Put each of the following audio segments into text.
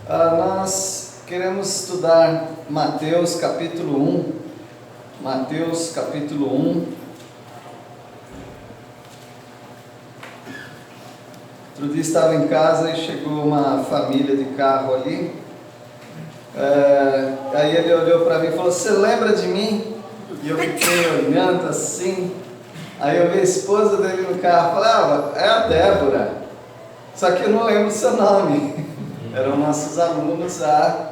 Nós queremos estudar Mateus capítulo 1. Mateus capítulo 1. Outro dia estava em casa e chegou uma família de carro ali. Aí ele olhou para mim e falou: "Você lembra de mim?" E eu fiquei olhando assim. Aí eu vi a esposa dele no carro e falei: "É a Débora. Só que eu não lembro o seu nome." Eram nossos alunos há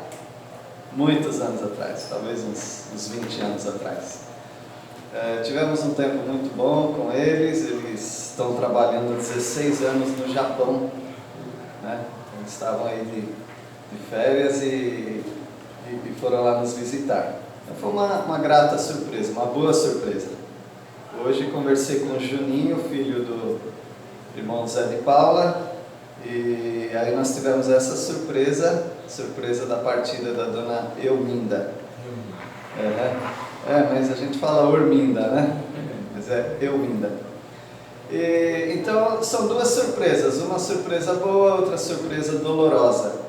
muitos anos atrás, talvez uns 20 anos atrás. Tivemos um tempo muito bom com eles. Eles estão trabalhando há 16 anos no Japão, né? Eles estavam aí de férias e foram lá nos visitar. Então foi uma grata surpresa, uma boa surpresa. Hoje conversei com o Juninho, filho do irmão Zé de Paula, e aí nós tivemos essa surpresa da partida da dona Elminda. Mas a gente fala Orminda, né? Mas é Elminda. Então são duas surpresas, uma surpresa boa, outra surpresa dolorosa.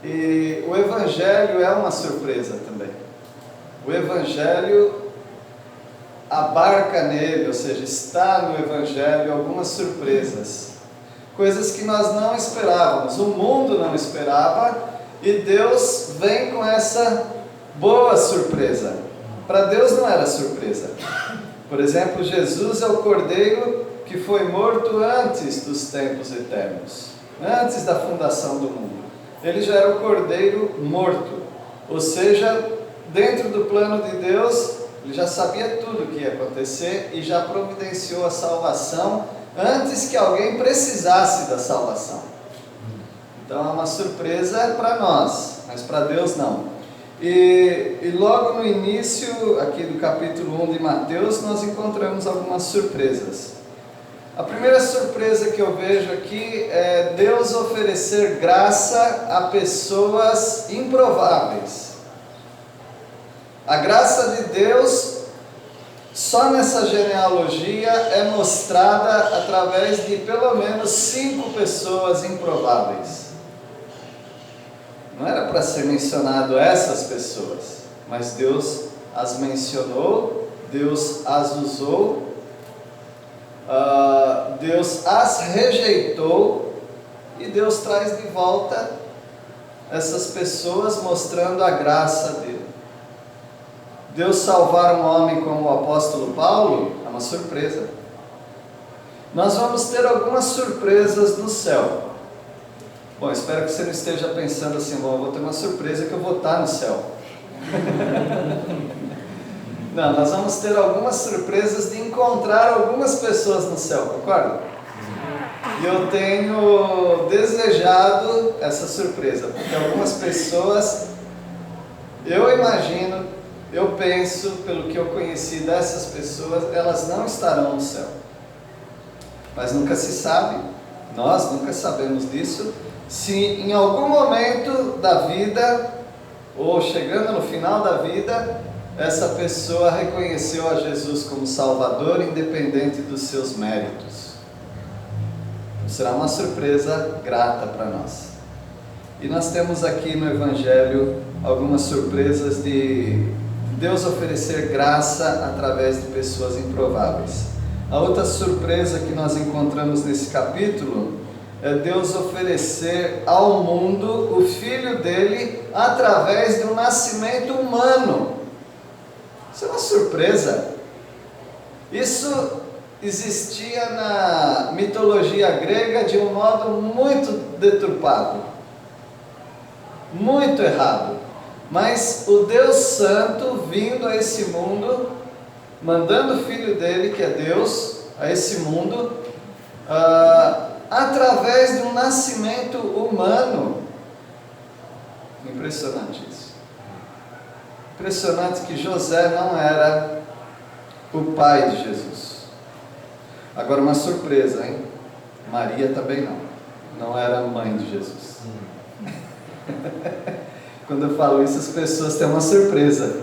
E o Evangelho é uma surpresa também. O Evangelho abarca nele, ou seja, está no Evangelho algumas surpresas. Coisas que nós não esperávamos, o mundo não esperava, e Deus vem com essa boa surpresa. Para Deus não era surpresa. Por exemplo, Jesus é o Cordeiro que foi morto antes dos tempos eternos, antes da fundação do mundo. Ele já era o Cordeiro morto, ou seja, dentro do plano de Deus, ele já sabia tudo o que ia acontecer e já providenciou a salvação antes que alguém precisasse da salvação. Então é uma surpresa para nós, mas para Deus não. E logo no início aqui do capítulo 1 de Mateus, nós encontramos algumas surpresas. A primeira surpresa que eu vejo aqui é Deus oferecer graça a pessoas improváveis. A graça de Deus, só nessa genealogia, é mostrada através de pelo menos 5 pessoas improváveis. Não era para ser mencionado essas pessoas, mas Deus as mencionou, Deus as usou, Deus as rejeitou, e Deus traz de volta essas pessoas mostrando a graça dele. Deus salvar um homem como o apóstolo Paulo é uma surpresa. Nós vamos ter algumas surpresas no céu. Bom, espero que você não esteja pensando assim: bom, eu vou ter uma surpresa que eu vou estar no céu. Não, nós vamos ter algumas surpresas de encontrar algumas pessoas no céu, concorda? E eu tenho desejado essa surpresa, porque algumas pessoas, eu imagino, eu penso, pelo que eu conheci dessas pessoas, elas não estarão no céu. Mas nunca se sabe, nós nunca sabemos disso, se em algum momento da vida, ou chegando no final da vida, essa pessoa reconheceu a Jesus como Salvador, independente dos seus méritos. Então, será uma surpresa grata para nós. E nós temos aqui no Evangelho algumas surpresas de Deus oferecer graça através de pessoas improváveis. A outra surpresa que nós encontramos nesse capítulo é Deus oferecer ao mundo o Filho dele através de um nascimento humano. Isso é uma surpresa. Isso existia na mitologia grega de um modo muito deturpado, muito errado. Mas o Deus Santo vindo a esse mundo, mandando o Filho dele, que é Deus, a esse mundo, através de um nascimento humano. Impressionante isso. Impressionante que José não era o pai de Jesus. Agora uma surpresa, hein? Maria também não era a mãe de Jesus. Quando eu falo isso, as pessoas têm uma surpresa.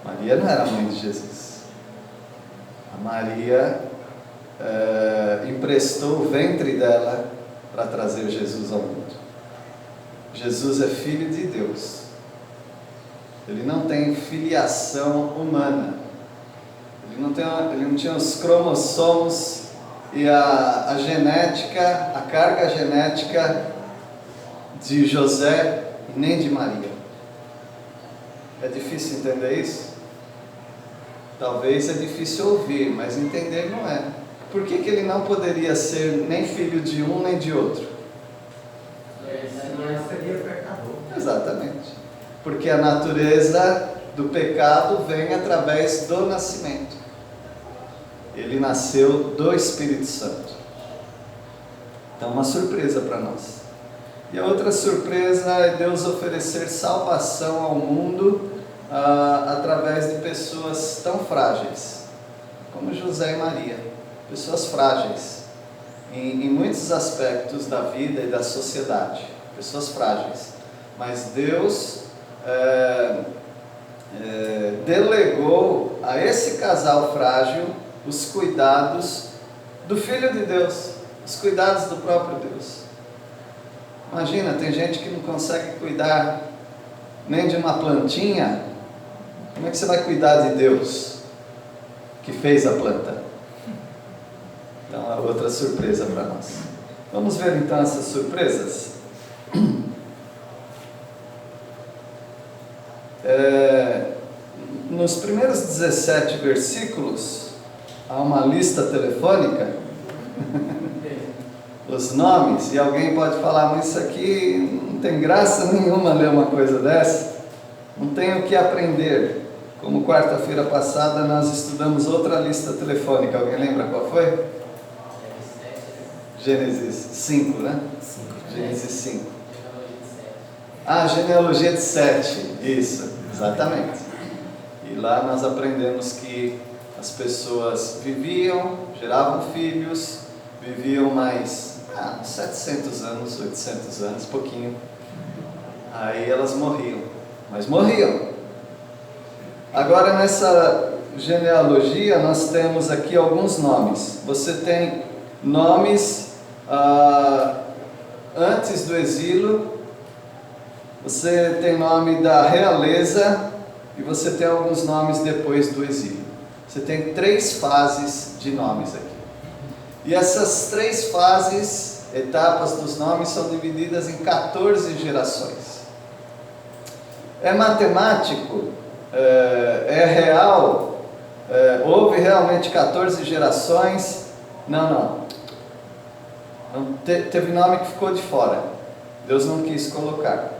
Maria não era a mãe de Jesus. A Maria emprestou o ventre dela para trazer Jesus ao mundo. Jesus é Filho de Deus. Ele não tem filiação humana. Ele não tinha os cromossomos e a genética, a carga genética de José e nem de Maria. É difícil entender isso? Talvez é difícil ouvir, mas entender não é. Por que ele não poderia ser nem filho de um nem de outro? Senão seria pecador. Exatamente. Porque a natureza do pecado vem através do nascimento. Ele nasceu do Espírito Santo. Então, uma surpresa para nós. E a outra surpresa é Deus oferecer salvação ao mundo através de pessoas tão frágeis como José e Maria. Pessoas frágeis em muitos aspectos da vida e da sociedade. Pessoas frágeis. Mas Deus delegou a esse casal frágil os cuidados do Filho de Deus, os cuidados do próprio Deus. Imagina, tem gente que não consegue cuidar nem de uma plantinha. Como é que você vai cuidar de Deus que fez a planta? Então é outra surpresa para nós. Vamos ver então essas surpresas? Nos primeiros 17 versículos há uma lista telefônica, os nomes, e alguém pode falar, mas isso aqui não tem graça nenhuma ler uma coisa dessa, não tem o que aprender. Como quarta-feira passada nós estudamos outra lista telefônica, alguém lembra qual foi? Gênesis 5, né? Gênesis 5. Genealogia de 7, isso, exatamente. E lá nós aprendemos que as pessoas viviam, geravam filhos, viviam mais 700 anos, 800 anos, pouquinho. Aí elas morriam, mas morriam. Agora nessa genealogia nós temos aqui alguns nomes. Você tem nomes antes do exílio, você tem nome da realeza e você tem alguns nomes depois do exílio. Você tem 3 fases de nomes aqui. E essas 3 fases, etapas dos nomes, são divididas em 14 gerações. É matemático? É real? Houve realmente 14 gerações? Não. Teve nome que ficou de fora. Deus não quis colocar.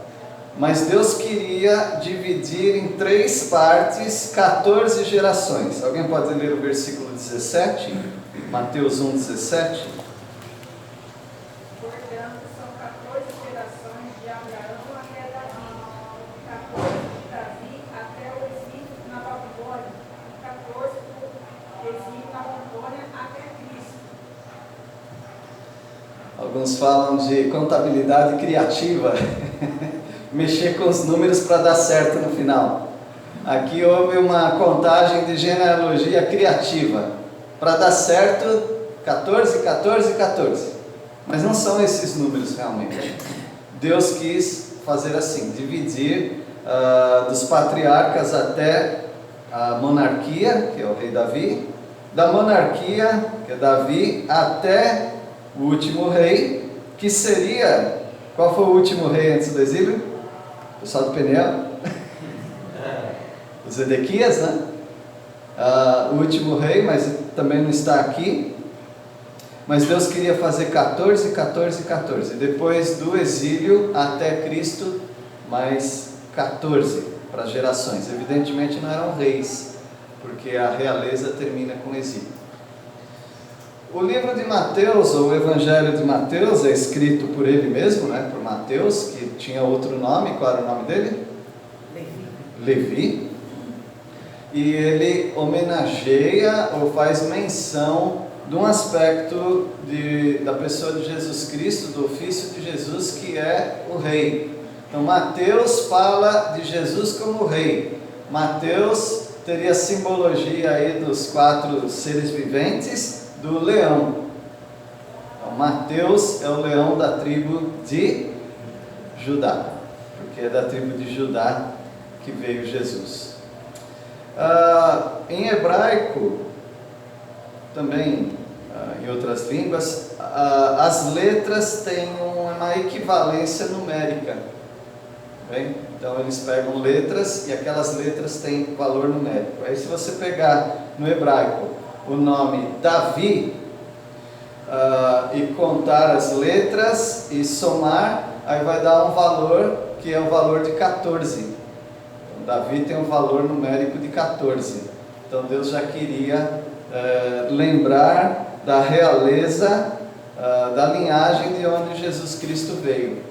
Mas Deus queria dividir em 3 partes 14 gerações. Alguém pode ler o versículo 17? Mateus 1, 17. Portanto, são 14 gerações de Abraão até Davi, 14 de Davi até o exílio na Babilônia, 14 do exílio na Babilônia até Cristo. Alguns falam de contabilidade criativa, mexer com os números para dar certo no final. Aqui houve uma contagem de genealogia criativa, para dar certo 14, 14, 14. Mas não são esses números realmente. Deus quis fazer assim, dividir dos patriarcas até a monarquia, que é o rei Davi, da monarquia, que é Davi, até o último rei, que seria... Qual foi o último rei antes do exílio? O pessoal do Peniel? O Zedequias, né? O último rei, mas também não está aqui. Mas Deus queria fazer 14, 14, 14. Depois do exílio até Cristo, mais 14 para gerações. Evidentemente não eram reis, porque a realeza termina com o exílio. O livro de Mateus, ou o Evangelho de Mateus, é escrito por ele mesmo, né? Por Mateus, que tinha outro nome. Qual era o nome dele? Levi. E ele homenageia ou faz menção de um aspecto da pessoa de Jesus Cristo, do ofício de Jesus, que é o rei. Então Mateus fala de Jesus como rei. Mateus teria simbologia aí dos 4 seres viventes do leão. Então, Mateus é o leão da tribo de Judá, porque é da tribo de Judá que veio Jesus. Em hebraico, também em outras línguas, as letras têm uma equivalência numérica. Bem? Então eles pegam letras e aquelas letras têm valor numérico. Aí se você pegar no hebraico o nome Davi e contar as letras e somar, aí vai dar um valor que é o valor de 14. Então, Davi tem um valor numérico de 14. Então Deus já queria lembrar da realeza, da linhagem de onde Jesus Cristo veio.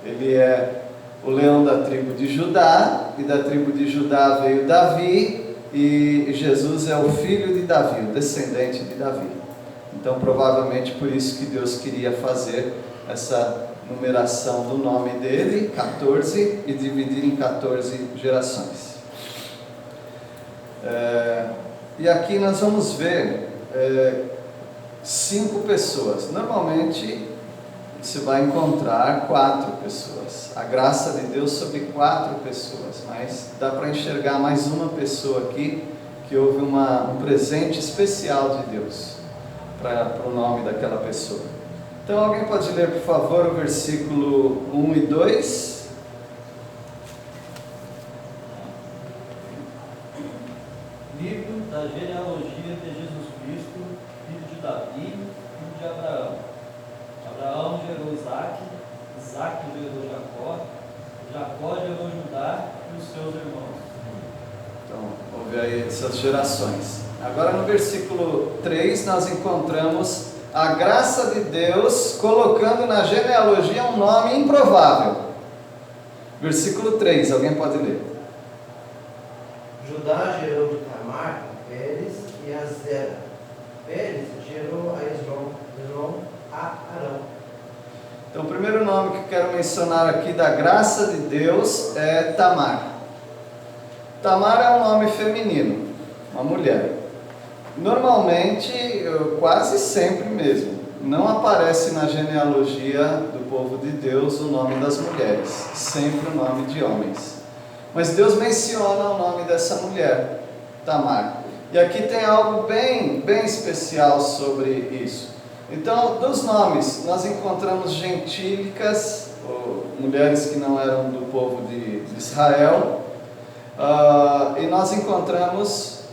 Ele é o leão da tribo de Judá, e da tribo de Judá veio Davi, e Jesus é o filho de Davi, o descendente de Davi. Então provavelmente por isso que Deus queria fazer essa numeração do nome dele, 14, e dividir em 14 gerações. E aqui nós vamos ver 5 pessoas. Normalmente você vai encontrar 4 pessoas. A graça de Deus sobre 4 pessoas, mas dá para enxergar mais uma pessoa aqui que houve um presente especial de Deus para o nome daquela pessoa. Então alguém pode ler, por favor, o versículo 1 e 2? Livro da genealogia de Jesus Cristo, filho de Davi, filho de Abraão. Abraão gerou Isaque, Isaque gerou Jacó, Jacó gerou Judá e os seus irmãos. Então, houve aí essas gerações. Agora no versículo 3 nós encontramos a graça de Deus colocando na genealogia um nome improvável. Versículo 3, alguém pode ler? Judá gerou de Tamar, Pérez e a Zera. Pérez gerou a Esrom a Arão. Então o primeiro nome que eu quero mencionar aqui da graça de Deus é Tamar. Tamar é um nome feminino, uma mulher. Normalmente, quase sempre mesmo, não aparece na genealogia do povo de Deus o nome das mulheres, sempre o nome de homens. Mas Deus menciona o nome dessa mulher, Tamar. E aqui tem algo bem especial sobre isso. Então, dos nomes, nós encontramos gentílicas, ou mulheres que não eram do povo de Israel, e nós encontramos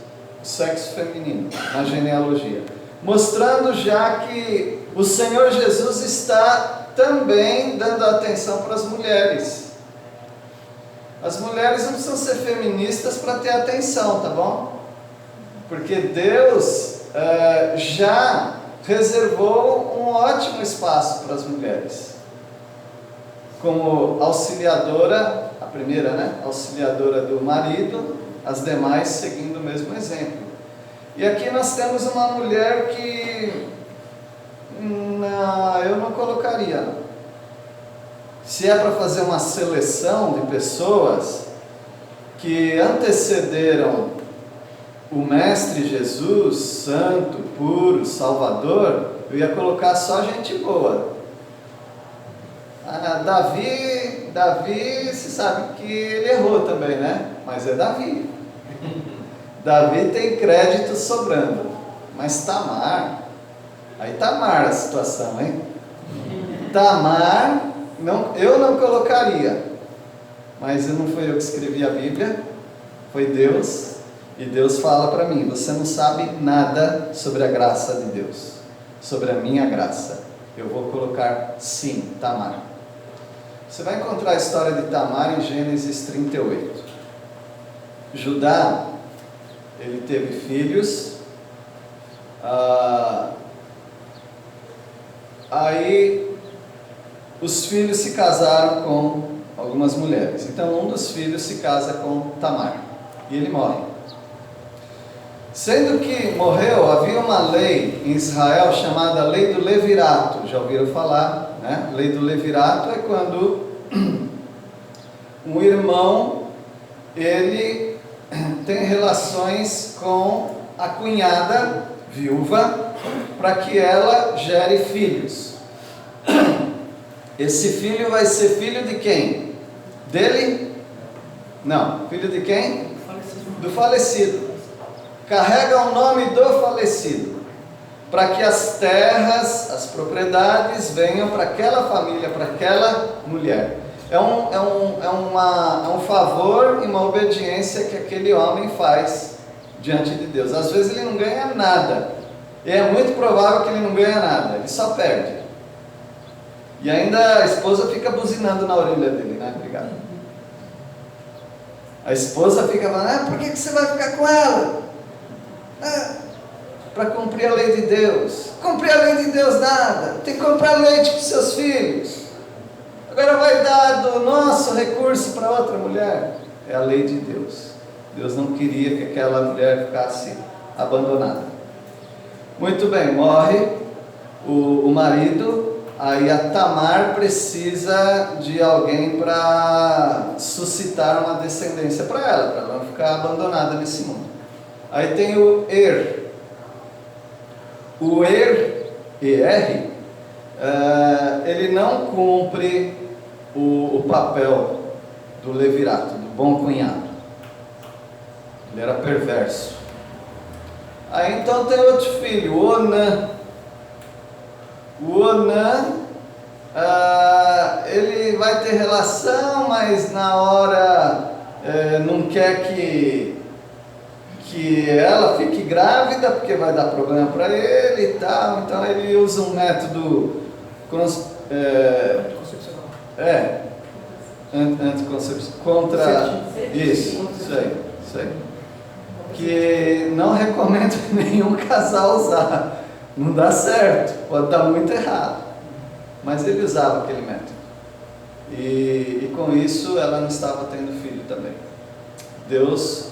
sexo feminino na genealogia, mostrando já que o Senhor Jesus está também dando atenção para as mulheres. As mulheres não precisam ser feministas para ter atenção, tá bom? Porque Deus já reservou um ótimo espaço para as mulheres, como auxiliadora, a primeira, né? Auxiliadora do marido, as demais seguindo o mesmo exemplo. E aqui nós temos uma mulher que eu não colocaria, não. Se é para fazer uma seleção de pessoas que antecederam o Mestre Jesus, santo, puro, salvador, eu ia colocar só gente boa. Davi, você sabe que ele errou também, né? Mas é Davi. Davi tem crédito sobrando. Mas Tamar, aí Tamar a situação, hein? Tamar, eu não colocaria. Mas não foi eu que escrevi a Bíblia, foi Deus. E Deus fala para mim, você não sabe nada sobre a graça de Deus, sobre a minha graça. Eu vou colocar sim, Tamar. Você vai encontrar a história de Tamar em Gênesis 38. Judá, ele teve filhos, aí os filhos se casaram com algumas mulheres. Então um dos filhos se casa com Tamar e ele morre. Sendo que morreu, havia uma lei em Israel chamada Lei do Levirato. Já ouviram falar, né? Lei do Levirato é quando um irmão, ele tem relações com a cunhada viúva, para que ela gere filhos. Esse filho vai ser filho de quem? Dele? Não. Filho de quem? Do falecido. Carrega o nome do falecido, para que as terras, as propriedades venham para aquela família, para aquela mulher. É um favor e uma obediência que aquele homem faz diante de Deus. Às vezes ele não ganha nada, e é muito provável que ele não ganha nada, ele só perde. E ainda a esposa fica buzinando na orelha dele, né? Obrigado. A esposa fica falando, por que você vai ficar com ela? Para cumprir a lei de Deus. Cumprir a lei de Deus nada, tem que comprar leite para os seus filhos. Agora vai dar do nosso recurso para outra mulher. É a lei de Deus. Deus não queria que aquela mulher ficasse abandonada. Muito bem, morre o marido, aí a Tamar precisa de alguém para suscitar uma descendência para ela não ficar abandonada nesse mundo. Aí tem o Er. O Er, ele não cumpre o papel do levirato, do bom cunhado. Ele era perverso. Aí então tem outro filho, o Onã. O Onã, ele vai ter relação, mas na hora não quer que ela fique grávida, porque vai dar problema para ele e tal. Então ele usa um método anticoncepcional contra isso aí, que não recomendo nenhum casal usar. Não dá certo, pode dar muito errado, mas ele usava aquele método, e com isso ela não estava tendo filho também. Deus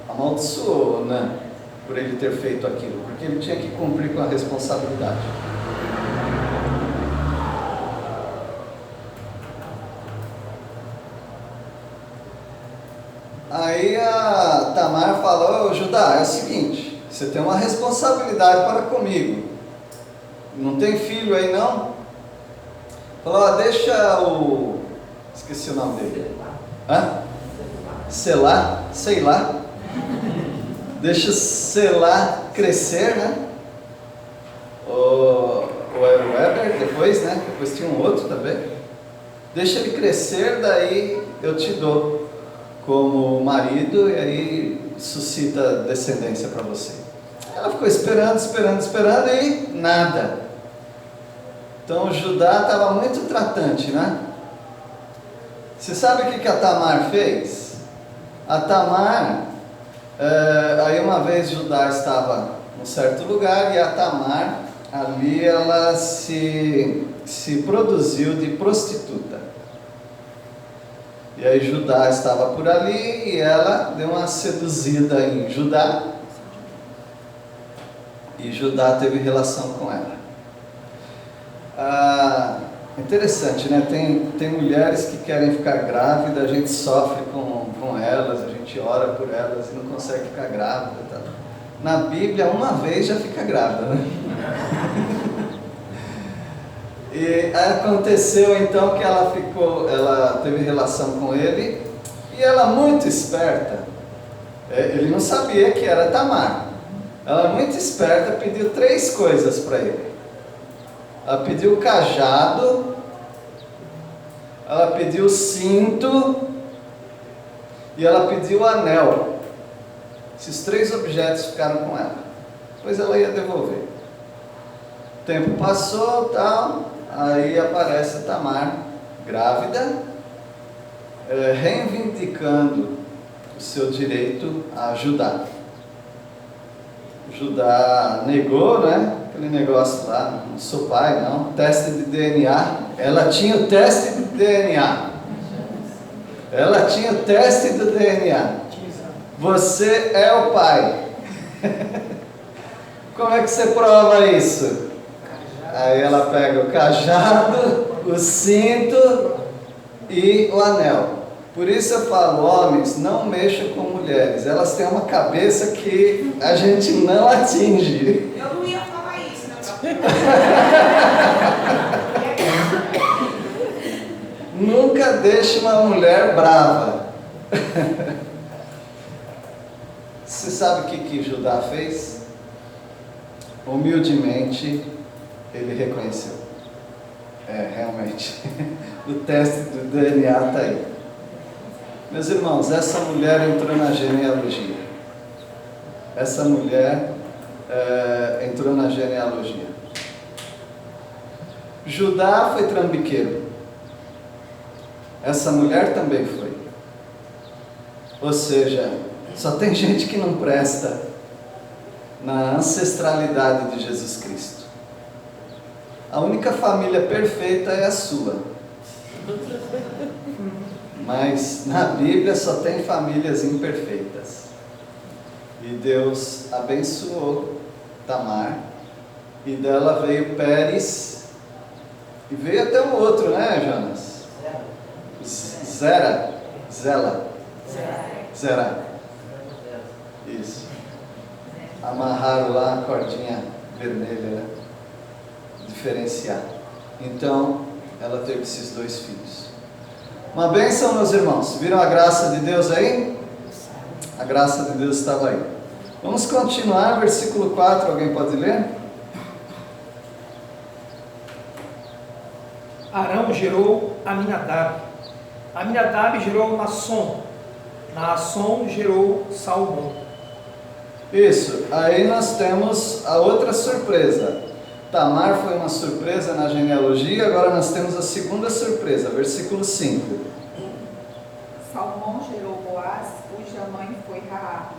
amaldiçoou, né, por ele ter feito aquilo, porque ele tinha que cumprir com a responsabilidade. Aí a Tamar falou, Judá, é o seguinte, você tem uma responsabilidade para comigo, não tem filho aí não? Falou, deixa o... esqueci o nome dele. Selá, sei lá. Deixa o Selá crescer, né? O Weber depois, né? Depois tinha um outro também. Deixa ele crescer, daí eu te dou como marido, e aí suscita descendência para você. Ela ficou esperando e nada. Então Judá estava muito tratante, né? Você sabe o que a Tamar fez? A Tamar, aí uma vez Judá estava num certo lugar, e a Tamar, ali ela se produziu de prostituta. E aí Judá estava por ali, e ela deu uma seduzida em Judá, e Judá teve relação com ela. Interessante, né? Tem mulheres que querem ficar grávidas, a gente sofre com elas, a gente ora por elas e não consegue ficar grávida, tá? Na Bíblia, uma vez já fica grávida, né? E aconteceu então que ela teve relação com ele, e ela, muito esperta, ele não sabia que era Tamar. Ela, muito esperta, pediu 3 coisas para ele. Ela pediu o cajado, ela pediu o cinto e ela pediu o anel. Esses 3 objetos ficaram com ela. Depois ela ia devolver. O tempo passou, tal, aí aparece Tamar, grávida, reivindicando o seu direito a Judá. Judá negou, né? Aquele negócio lá, não sou pai, não. Teste de DNA. Ela tinha o teste de DNA. Ela tinha o teste do DNA. Você é o pai. Como é que você prova isso? Aí ela pega o cajado, o cinto e o anel. Por isso eu falo, homens, não mexam com mulheres. Elas têm uma cabeça que a gente não atinge. Eu não ia falar isso, não. deixa uma mulher brava. Você sabe o que Judá fez? Humildemente, ele reconheceu. Realmente, o teste do DNA está aí. Meus irmãos, essa mulher entrou na genealogia. Essa mulher entrou na genealogia. Judá foi trambiqueiro. Essa mulher também foi. Ou seja, só tem gente que não presta na ancestralidade de Jesus Cristo. A única família perfeita é a sua. Mas na Bíblia só tem famílias imperfeitas. E Deus abençoou Tamar, e dela veio Pérez, e veio até um outro, né, Jonas? Zera. Isso. Amarraram lá a cordinha vermelha, né? Diferenciar. Então, ela teve esses 2 filhos. Uma bênção, meus irmãos. Viram a graça de Deus aí? A graça de Deus estava aí. Vamos continuar, versículo 4, alguém pode ler? Arão gerou Aminadab. Aminadab gerou Naasson. Naasson gerou Salmão. Isso, aí nós temos a outra surpresa. Tamar foi uma surpresa na genealogia, agora nós temos a segunda surpresa, versículo 5. Salmão gerou Boaz, cuja mãe foi Raabe.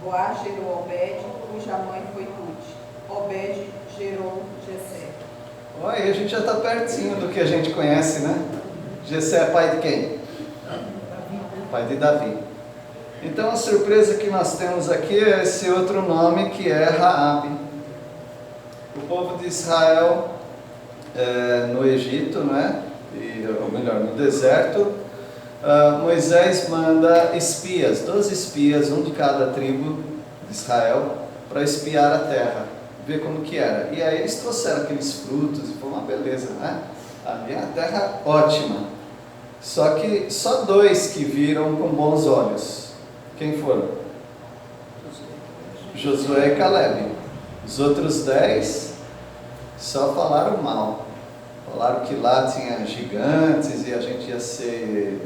Boaz gerou Obed, cuja mãe foi Rute. Obed gerou Jessé. Olha, aí a gente já está pertinho do que a gente conhece, né? Jessé é pai de quem? Pai de Davi. Então a surpresa que nós temos aqui é esse outro nome, que é Raabe. O povo de Israel no Egito, né? Ou melhor, no deserto, Moisés manda espias, 12 espias, um de cada tribo de Israel, para espiar a terra, ver como que era. E aí eles trouxeram aqueles frutos e foi uma beleza, né? Ali é a terra ótima. Só que só 2 que viram com bons olhos. Quem foram? Josué e Caleb. Os outros 10 só falaram mal. Falaram que lá tinha gigantes e a gente ia ser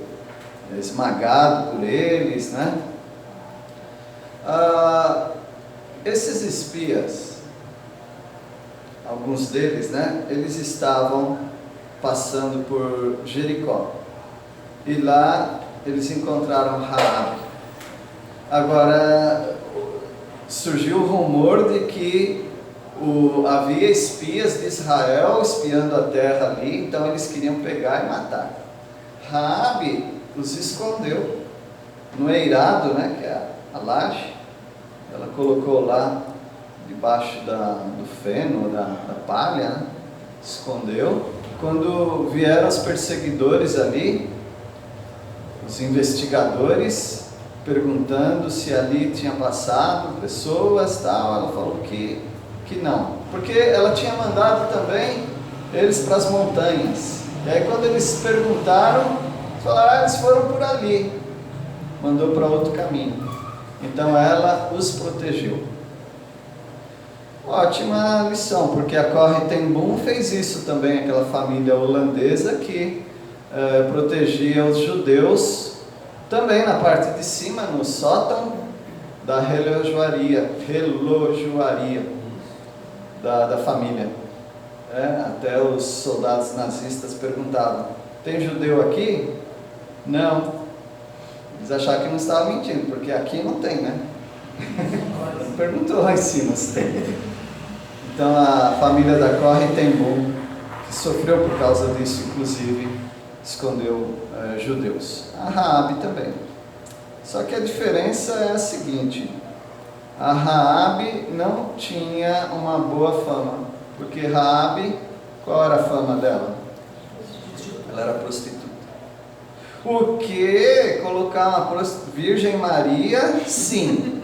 esmagado por eles, né? Esses espias, alguns deles, né? Eles estavam passando por Jericó. E lá eles encontraram Raabe. Agora, surgiu o rumor de que havia espias de Israel espiando a terra ali, então eles queriam pegar e matar. Raabe os escondeu no eirado, né, que é a laje. Ela colocou lá debaixo do feno, da palha, né? Escondeu. Quando vieram os perseguidores ali, os investigadores, perguntando se ali tinha passado pessoas, tal, ela falou que não, porque ela tinha mandado também eles para as montanhas. E aí quando eles perguntaram, falaram, eles foram por ali, mandou para outro caminho. Então ela os protegeu. Ótima lição, porque a Corrie ten Boom fez isso também, aquela família holandesa que protegia os judeus, também na parte de cima, no sótão da relojoaria da família. Até os soldados nazistas perguntavam, tem judeu aqui? Não. Eles acharam que não estavam mentindo, porque aqui não tem, né? Perguntou lá em cima se tem. Então a família da Corrie ten Boom, que sofreu por causa disso, inclusive, escondeu judeus. A Raabe também. Só que a diferença é a seguinte: a Raabe não tinha uma boa fama, porque Raabe, qual era a fama dela? Ela era prostituta. O que? Colocar uma Virgem Maria, sim.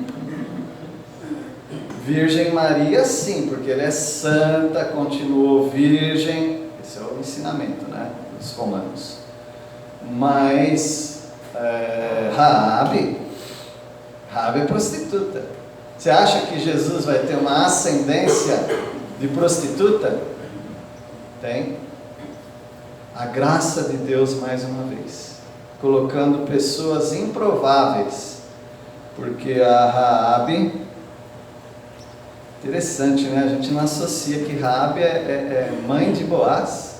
Virgem Maria, sim, porque ela é santa, continuou virgem. Esse é o ensinamento, né, dos romanos. Mas Raabe é prostituta. Você acha que Jesus vai ter uma ascendência de prostituta? Tem. A graça de Deus mais uma vez, colocando pessoas improváveis, porque a Raabe, interessante, né? A gente não associa que Raabe é mãe de Boaz.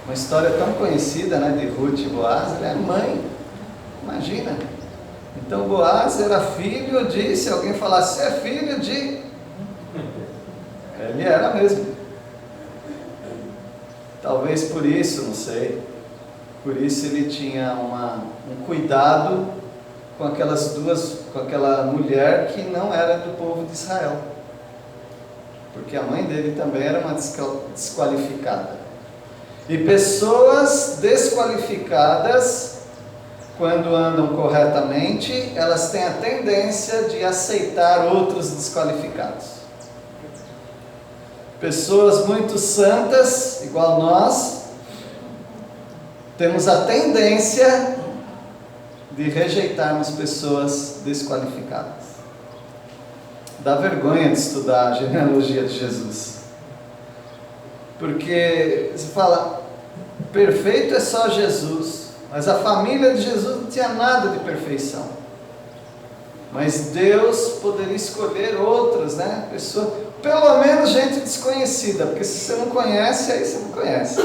Uma história tão conhecida, né, de Ruth e Boaz, ela é mãe, imagina. Então Boaz era filho de, se alguém falasse, você é filho de, ele era mesmo. Talvez por isso, não sei, por isso ele tinha um cuidado com aquela mulher que não era do povo de Israel, porque a mãe dele também era uma desqualificada. E pessoas desqualificadas, quando andam corretamente, elas têm a tendência de aceitar outros desqualificados. Pessoas muito santas, igual nós, temos a tendência de rejeitarmos pessoas desqualificadas. Dá vergonha de estudar a genealogia de Jesus. Porque você fala, perfeito é só Jesus, mas a família de Jesus não tinha nada de perfeição. Mas Deus poderia escolher outras, né? Pessoas, pelo menos gente desconhecida, porque se você não conhece, aí você não conhece.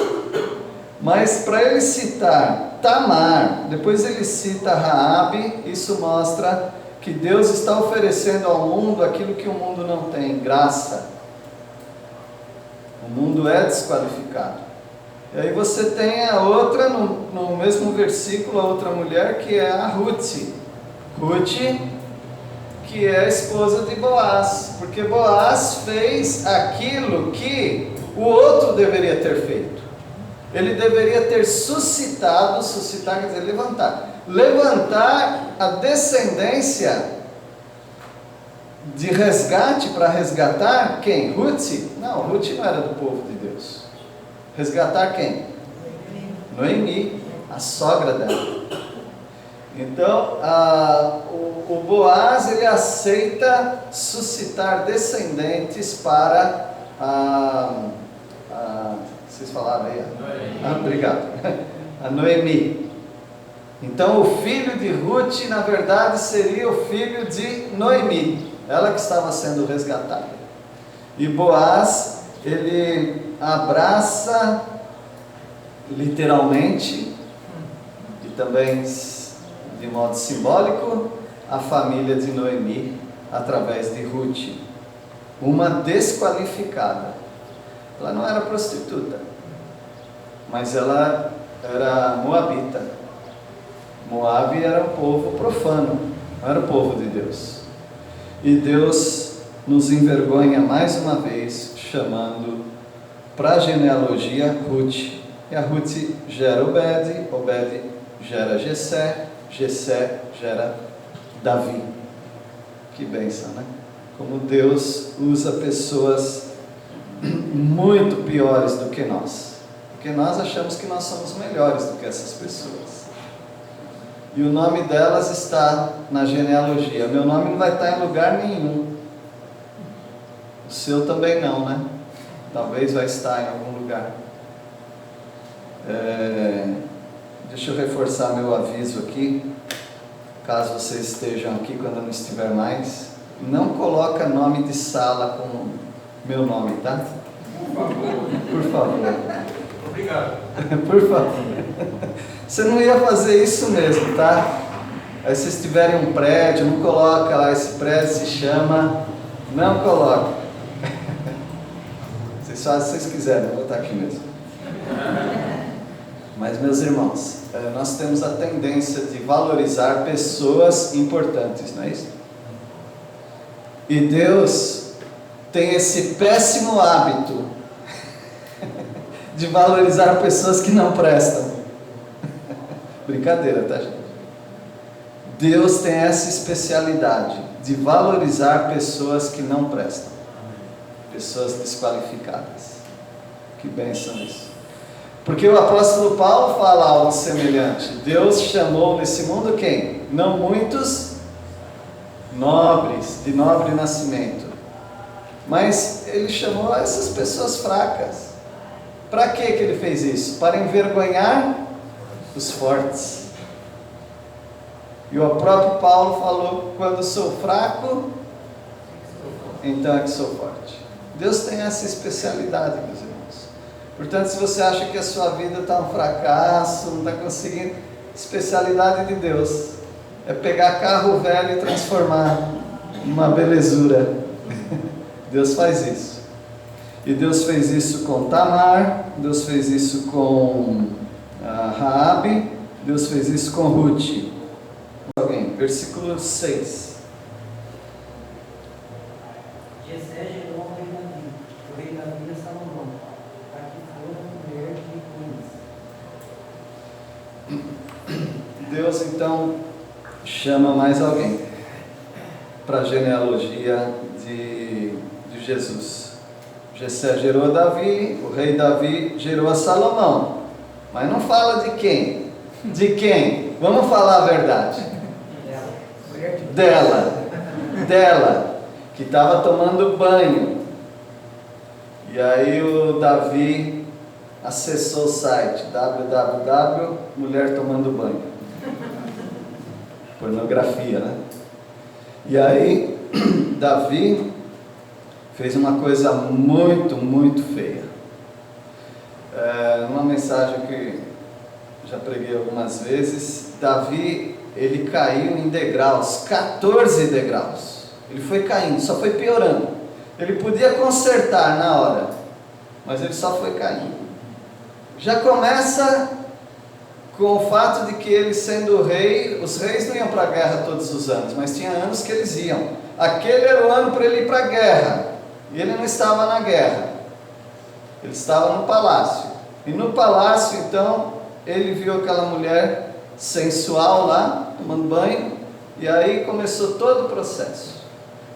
Mas para ele citar Tamar, depois ele cita Raabe, isso mostra que Deus está oferecendo ao mundo aquilo que o mundo não tem, graça. O mundo é desqualificado. E aí você tem a outra, no mesmo versículo, a outra mulher, que é a Ruth. Ruth, que é a esposa de Boaz, porque Boaz fez aquilo que o outro deveria ter feito. Ele deveria ter suscitar quer dizer levantar a descendência de resgate para resgatar quem? Ruth? Não, Ruth não era do povo de Deus. Resgatar quem? Noemi, a sogra dela. Então, o Boaz, ele aceita suscitar descendentes para vocês falaram aí? Obrigado. A Noemi. Então, o filho de Ruth, na verdade, seria o filho de Noemi, ela que estava sendo resgatada. E Boaz, ele abraça literalmente e também de modo simbólico a família de Noemi através de Ruth, uma desqualificada. Ela não era prostituta, mas ela era moabita. Moabe era um povo profano, não era o povo de Deus. E Deus nos envergonha mais uma vez, chamando para a genealogia Ruth. E a Ruth gera Obed, Obed gera Jessé, Jessé gera Davi. Que bênção, né? Como Deus usa pessoas muito piores do que nós, porque nós achamos que nós somos melhores do que essas pessoas, e o nome delas está na genealogia. Meu nome não vai estar em lugar nenhum, o seu também não, né? Talvez vai estar em algum lugar. Deixa eu reforçar meu aviso aqui, caso vocês estejam aqui quando eu não estiver mais, não coloca nome de sala com meu nome, tá? Por favor. Por favor. Obrigado. Por favor. Você não ia fazer isso mesmo, tá? Aí se vocês tiverem um prédio, não coloca lá, esse prédio se chama, não coloca. Vocês fazem se vocês quiserem, eu vou botar aqui mesmo. Mas, meus irmãos, nós temos a tendência de valorizar pessoas importantes, não é isso? E Deus tem esse péssimo hábito de valorizar pessoas que não prestam. Brincadeira, tá, gente? Deus tem essa especialidade de valorizar pessoas que não prestam, pessoas desqualificadas. Que bênção isso. Porque o apóstolo Paulo fala algo semelhante. Deus chamou nesse mundo quem? Não muitos nobres, de nobre nascimento. Mas ele chamou essas pessoas fracas. Para que ele fez isso? Para envergonhar os fortes. E o próprio Paulo falou: quando sou fraco, então é que sou forte. Deus tem essa especialidade, meus irmãos. Portanto, se você acha que a sua vida está um fracasso, não está conseguindo, especialidade de Deus é pegar carro velho e transformar em uma belezura. Deus faz isso. E Deus fez isso com Tamar, Deus fez isso com Raabe, Deus fez isso com Ruth. Alguém, versículo 6. Jessé gerou ao rei Davi, o rei Davi a Salomão, a que fora mulher de Cunhas. Deus então chama mais alguém para a genealogia de Jesus. Jessé gerou a Davi, o rei Davi gerou a Salomão. Mas não fala de quem? De quem? Vamos falar a verdade. Dela, que estava tomando banho. E aí o Davi acessou o site www mulher tomando banho. Pornografia, né? E aí Davi fez uma coisa muito, muito feia. Uma mensagem que já preguei algumas vezes, Davi, ele caiu em degraus, 14 degraus. Ele foi caindo, só foi piorando. Ele podia consertar na hora, mas ele só foi caindo. Já começa com o fato de que ele sendo rei, os reis não iam para a guerra todos os anos, mas tinha anos que eles iam. Aquele era o ano para ele ir para a guerra, e ele não estava na guerra, ele estava no palácio. E no palácio, então, ele viu aquela mulher sensual lá, tomando banho, e aí começou todo o processo.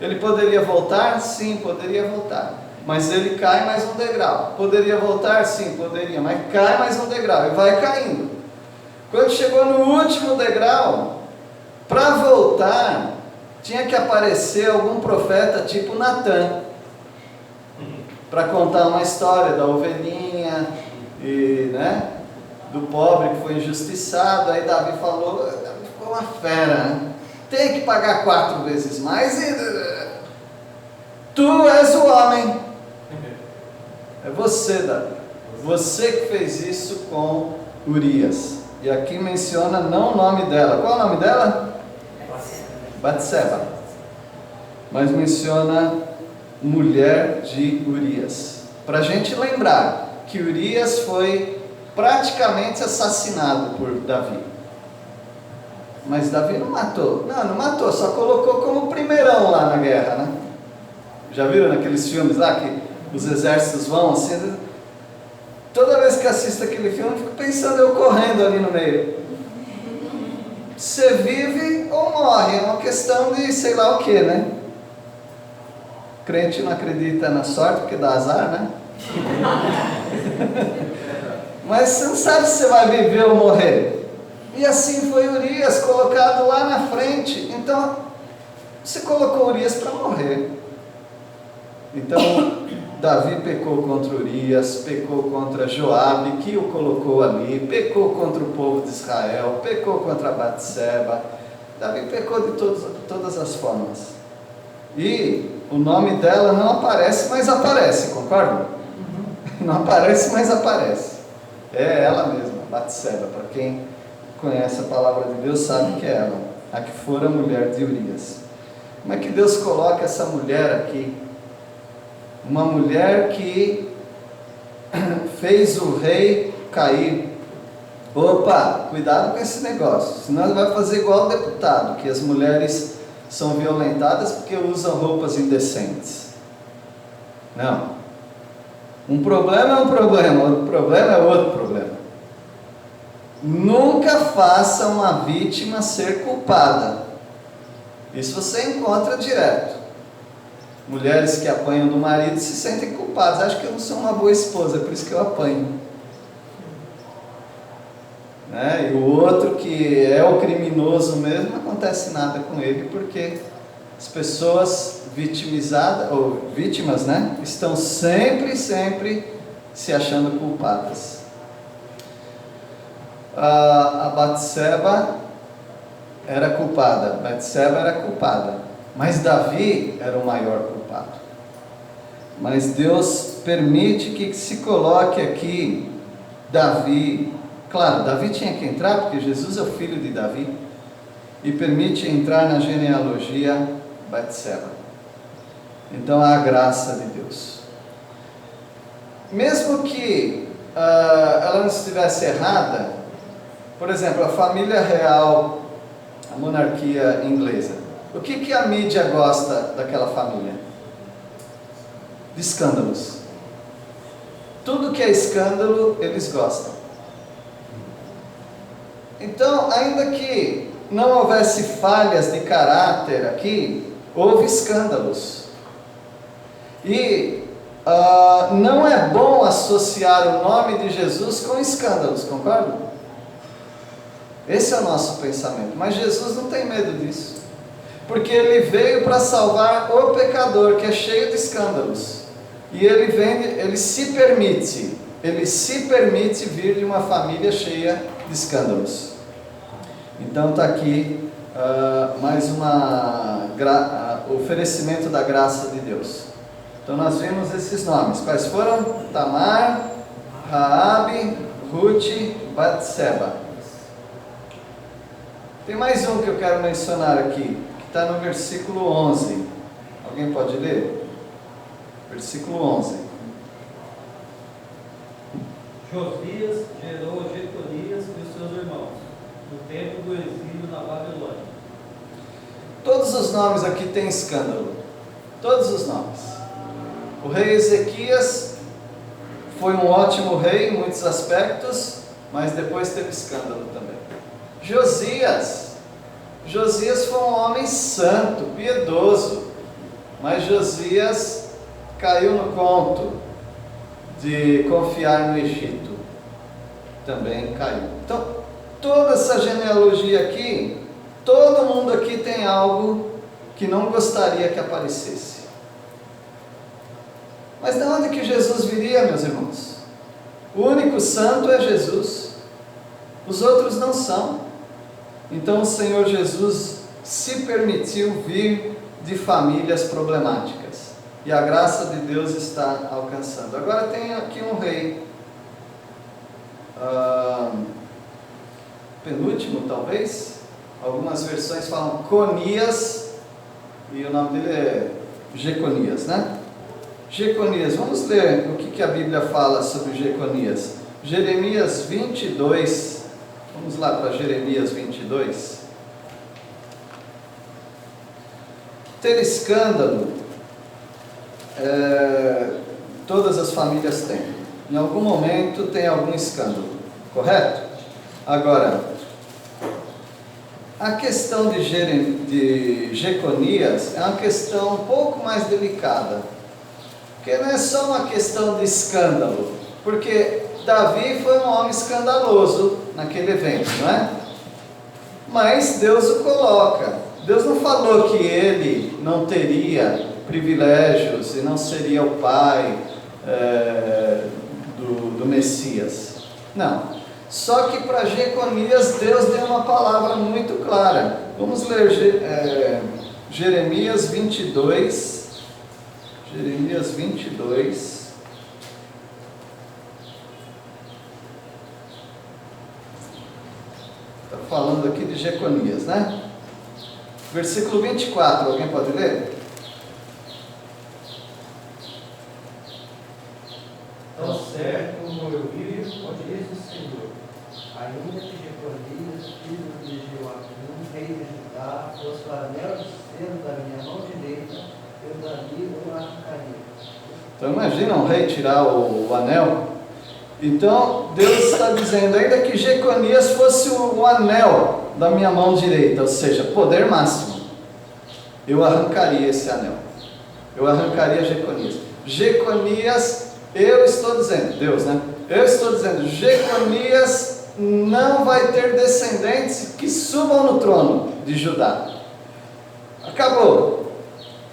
Ele poderia voltar? Sim, poderia voltar. Mas ele cai mais um degrau. Poderia voltar? Sim, poderia, mas cai mais um degrau, e vai caindo. Quando chegou no último degrau, para voltar, tinha que aparecer algum profeta tipo Natã, para contar uma história da ovelhinha, e, né, do pobre que foi injustiçado. Aí Davi falou, Davi ficou uma fera, né? Tem que pagar 4 vezes mais e... Tu és o homem. É você, Davi. Você que fez isso com Urias. E aqui menciona não o nome dela. Qual é o nome dela? Batseba. Mas menciona mulher de Urias. Para a gente lembrar que Urias foi praticamente assassinado por Davi. Mas Davi não matou. Não matou, só colocou como primeirão lá na guerra, né? Já viram naqueles filmes lá que os exércitos vão assim? Toda vez que assisto aquele filme, eu fico pensando eu correndo ali no meio. Você vive ou morre, é uma questão de sei lá o que, né? Crente não acredita na sorte porque dá azar, né? Mas você não sabe se você vai viver ou morrer. E assim foi Urias colocado lá na frente. Então, você colocou Urias para morrer. Então, Davi pecou contra Urias, pecou contra Joabe, que o colocou ali, pecou contra o povo de Israel, pecou contra Batseba. Davi pecou de todas as formas. E o nome dela não aparece, mas aparece, concordam? Não aparece, mas aparece. É ela mesma, Batseba. Para quem conhece a palavra de Deus sabe que é ela, a que fora mulher de Urias. Como é que Deus coloca essa mulher aqui? Uma mulher que fez o rei cair. Opa, cuidado com esse negócio, senão ele vai fazer igual o deputado, que as mulheres são violentadas porque usam roupas indecentes. Não. Um problema é um problema, outro problema é outro problema. Nunca faça uma vítima ser culpada. Isso você encontra direto. Mulheres que apanham do marido se sentem culpadas. Acho que eu não sou uma boa esposa, por isso que eu apanho. né? E o outro que é o criminoso mesmo, não acontece nada com ele, porque as pessoas vitimizadas, ou vítimas, né? Estão sempre se achando culpadas. A Batseba era culpada, Batseba era culpada, mas Davi era o maior culpado. Mas Deus permite que se coloque aqui Davi. Claro, Davi tinha que entrar, porque Jesus é o filho de Davi, e permite entrar na genealogia Batseba. Então há a graça de Deus. Mesmo que ela não estivesse errada, por exemplo, a família real, a monarquia inglesa, o que a mídia gosta daquela família? De escândalos. Tudo que é escândalo, eles gostam. Então, ainda que não houvesse falhas de caráter aqui, houve escândalos. E não é bom associar o nome de Jesus com escândalos, concordam? Esse é o nosso pensamento. Mas Jesus não tem medo disso, porque Ele veio para salvar o pecador, que é cheio de escândalos. E Ele se permite vir de uma família cheia de escândalos. Então está aqui mais oferecimento da graça de Deus. Então nós vimos esses nomes. Quais foram? Tamar, Raabe, Ruth, Batseba. Tem mais um que eu quero mencionar aqui, que está no versículo 11. Alguém pode ler? Versículo 11. Josias gerou Jeconias e os seus irmãos, no tempo do exílio na Babilônia. Todos os nomes aqui têm escândalo. Todos os nomes. O rei Ezequias foi um ótimo rei em muitos aspectos, mas depois teve escândalo também. Josias foi um homem santo, piedoso, mas Josias caiu no conto de confiar no Egito, também caiu. Então, toda essa genealogia aqui, todo mundo aqui tem algo que não gostaria que aparecesse. Mas de onde que Jesus viria, meus irmãos? O único santo é Jesus, os outros não são. Então o Senhor Jesus se permitiu vir de famílias problemáticas, e a graça de Deus está alcançando. Agora tem aqui um rei, penúltimo talvez, algumas versões falam Conias, e o nome dele é Jeconias, né? Jeconias, vamos ler o que a Bíblia fala sobre Jeconias. Jeremias 22, vamos lá para Jeremias 22. Ter escândalo, todas as famílias têm. Em algum momento tem algum escândalo, correto? Agora, a questão de Jeconias é uma questão um pouco mais delicada, porque não é só uma questão de escândalo, porque Davi foi um homem escandaloso naquele evento, não é? Mas Deus o coloca. Deus não falou que ele não teria privilégios e não seria o pai do Messias. Não. Só que para Jeconias Deus deu uma palavra muito clara. Vamos ler Jeremias 22. Jeremias 22. Está falando aqui de Jeconias, né? Versículo 24, alguém pode ler? Tão certo como eu vivo, diz o Senhor, ainda que Jeconias, filho de Joaquim, rei de Judá, fosse o anel de selo da minha mão direita, eu Davi o arrancaria. Então imagina um rei tirar o anel. Então Deus está dizendo, ainda que Jeconias fosse o anel da minha mão direita, ou seja, poder máximo, eu arrancaria esse anel, eu arrancaria Jeconias. Jeconias, eu estou dizendo, Deus, né? Eu estou dizendo, Jeconias não vai ter descendentes que subam no trono de Judá. Acabou.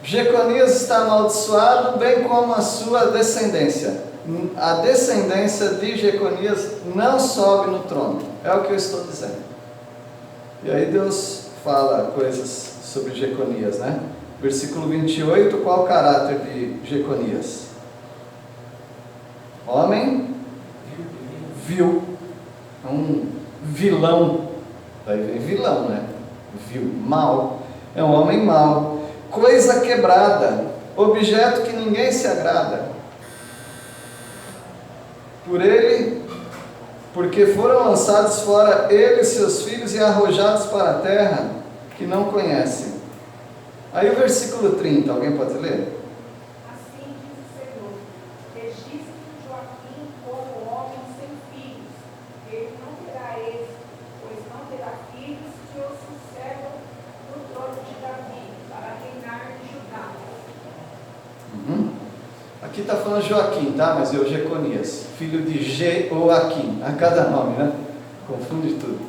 Jeconias está amaldiçoado, bem como a sua descendência. A descendência de Jeconias não sobe no trono. É o que eu estou dizendo. E aí Deus fala coisas sobre Jeconias, né? Versículo 28, qual o caráter de Jeconias? Homem vil. É um vilão. Daí vem vilão, né? Vil, mal. É um homem mau. Coisa quebrada. Objeto que ninguém se agrada. Por ele, porque foram lançados fora ele e seus filhos e arrojados para a terra que não conhecem. Aí o versículo 30, alguém pode ler? Assim diz o Senhor: registre Joaquim como homem sem filhos. Ele não terá êxito, pois não terá filhos que o sucedam no trono de Davi, para reinar em Judá. Aqui está falando Joaquim, tá? Mas é o Jeconias, filho de Joaquim, a cada nome, né? Confunde tudo.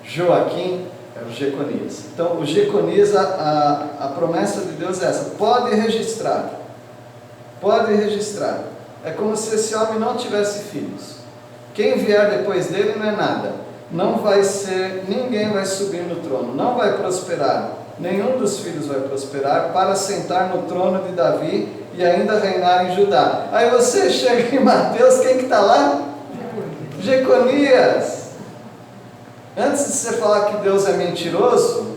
Joaquim é o Jeconias. Então, o Jeconias, a promessa de Deus é essa: pode registrar. Pode registrar. É como se esse homem não tivesse filhos. Quem vier depois dele não é nada. Não vai ser, ninguém vai subir no trono, não vai prosperar. Nenhum dos filhos vai prosperar para sentar no trono de Davi e ainda reinar em Judá. Aí você chega em Mateus, quem que está lá? Jeconias. Antes de você falar que Deus é mentiroso,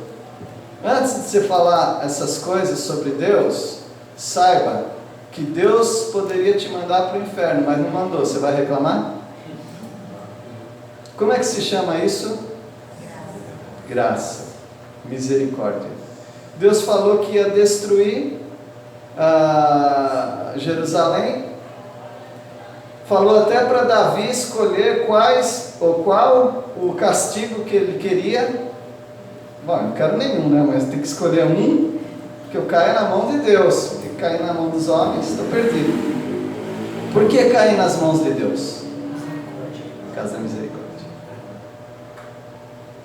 antes de você falar essas coisas sobre Deus, saiba que Deus poderia te mandar para o inferno, mas não mandou. Você vai reclamar? Como é que se chama isso? Graça. Misericórdia. Deus falou que ia destruir Jerusalém. Falou até para Davi escolher qual o castigo que ele queria. Bom, eu não quero nenhum, né? Mas tem que escolher um que eu caia na mão de Deus. Tem que cair na mão dos homens, estou perdido. Por que cair nas mãos de Deus? Por causa da misericórdia.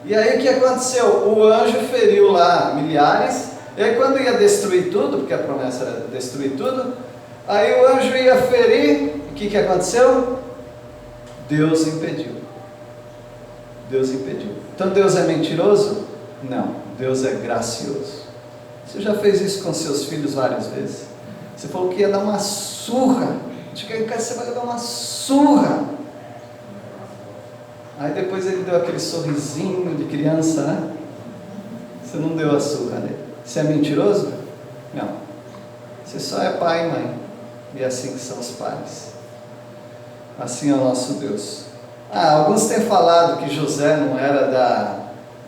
E aí o que aconteceu? O anjo feriu lá milhares. E aí quando ia destruir tudo, porque a promessa era destruir tudo, aí o anjo ia ferir. O que aconteceu? Deus impediu. Deus impediu. Então Deus é mentiroso? Não, Deus é gracioso. Você já fez isso com seus filhos várias vezes? Você falou que ia dar uma surra. Você vai dar uma surra. Aí depois ele deu aquele sorrisinho de criança, né? Você não deu a surra nele. Você é mentiroso? Não. Você só é pai e mãe. E é assim que são os pais. Assim é o nosso Deus. Alguns têm falado que José não era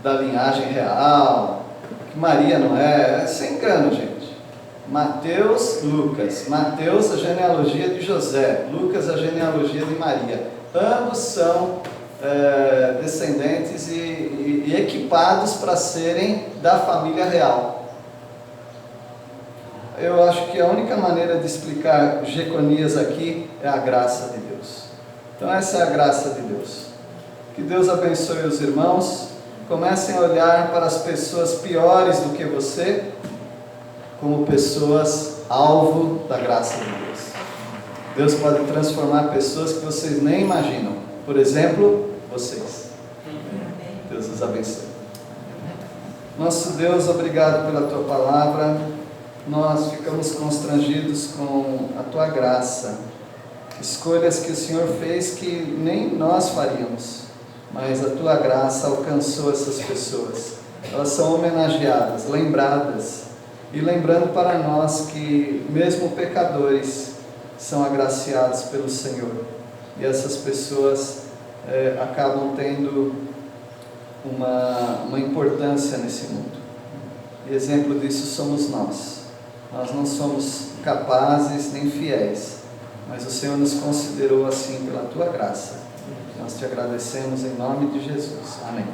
da linhagem real, que Maria não é. É sem engano, gente. Mateus, Lucas. Mateus, a genealogia de José. Lucas, a genealogia de Maria. Ambos são descendentes e equipados para serem da família real. Eu acho que a única maneira de explicar Jeconias aqui é a graça de Deus. Então essa é a graça de Deus. Que Deus abençoe os irmãos. Comecem a olhar para as pessoas piores do que você como pessoas alvo da graça de Deus. Deus pode transformar pessoas que vocês nem imaginam. Por exemplo, vocês. Deus os abençoe. Nosso Deus, obrigado pela Tua palavra. Nós ficamos constrangidos com a Tua graça. Escolhas que o Senhor fez que nem nós faríamos. Mas a Tua graça alcançou essas pessoas. Elas são homenageadas, lembradas. E lembrando para nós que mesmo pecadores são agraciados pelo Senhor. E essas pessoas acabam tendo uma importância nesse mundo. E exemplo disso somos nós. Nós não somos capazes nem fiéis, mas o Senhor nos considerou assim pela Tua graça. Nós te agradecemos em nome de Jesus. Amém.